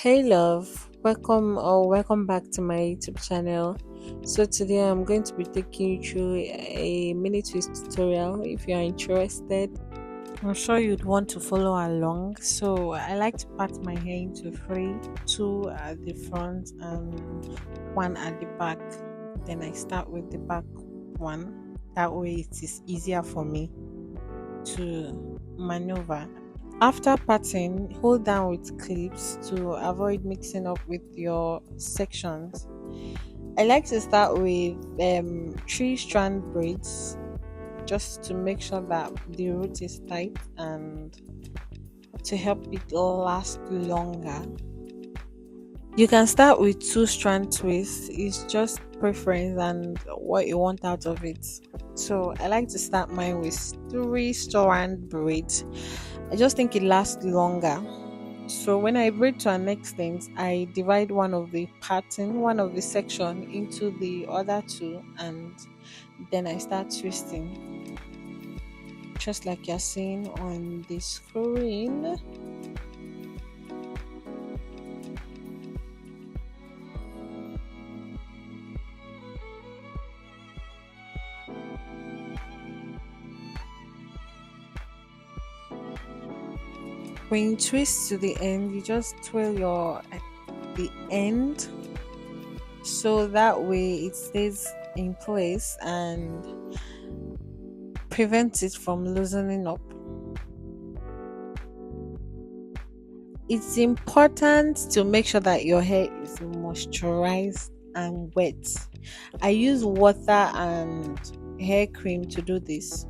Hey love, welcome back to my YouTube channel. So today I'm going to be taking you through a mini twist tutorial. If you're interested, I'm sure you'd want to follow along. So I like to part my hair into three, two at the front and one at the back. Then I start with the back one. That way it is easier for me to maneuver. After parting, hold down with clips to avoid mixing up with your sections. I like to start with three strand braids just to make sure that the root is tight and to help it last longer. You can start with two strand twists, it's just preference and what you want out of it. So I like to start mine with three strand braids. I just think it lasts longer. So when I braid to an extent, I divide one of the section into the other two, and then I start twisting, just like you're seeing on the screen. When you twist to the end, you just twirl your the end so that way it stays in place and prevents it from loosening up. It's important to make sure that your hair is moisturized and wet. I use water and hair cream to do this.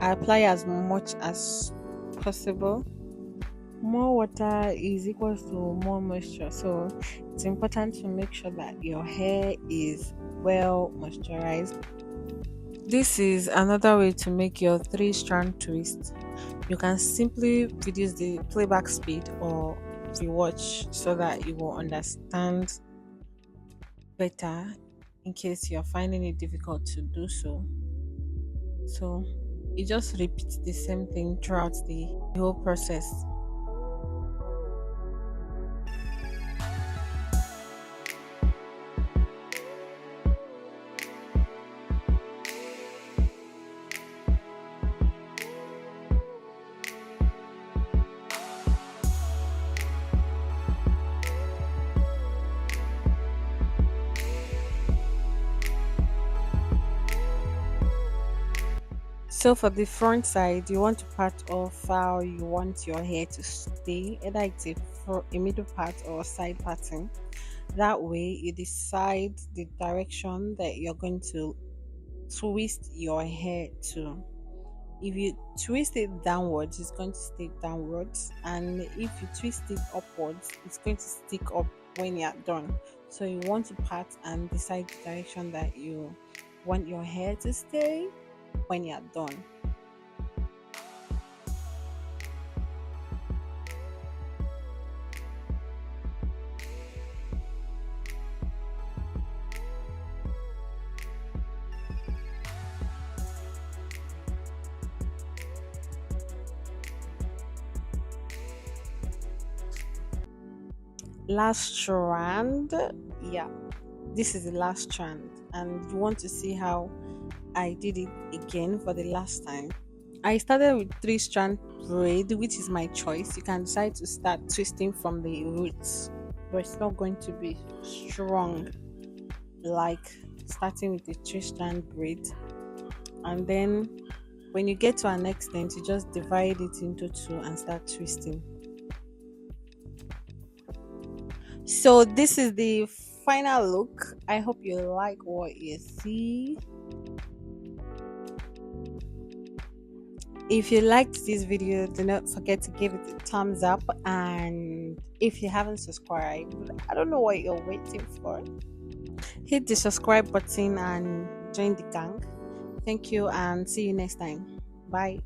I apply as much as possible. More water is equals to more moisture, so it's important to make sure that your hair is well moisturized. This is another way to make your three strand twist. You can simply reduce the playback speed or rewatch so that you will understand better in case you're finding it difficult to do so. So you just repeat the same thing throughout the whole process. So for the front side, you want to part off how you want your hair to stay, either it's a middle part or side parting. That way, you decide the direction that you're going to twist your hair to. If you twist it downwards, it's going to stay downwards, and if you twist it upwards, it's going to stick up when you're done. So you want to part and decide the direction that you want your hair to stay when you're done. Last strand, yeah, this is the last strand, and you want to see how I did it again for the last time. I started with three strand braid, which is my choice. You can decide to start twisting from the roots, but it's not going to be strong like starting with the three strand braid. And then when you get to an extent, you just divide it into two and start twisting. So this is the final look. I hope you like what you see. If you liked this video, do not forget to give it a thumbs up, and if you haven't subscribed, I don't know what you're waiting for. Hit the subscribe button and join the gang. Thank you and see you next time. Bye.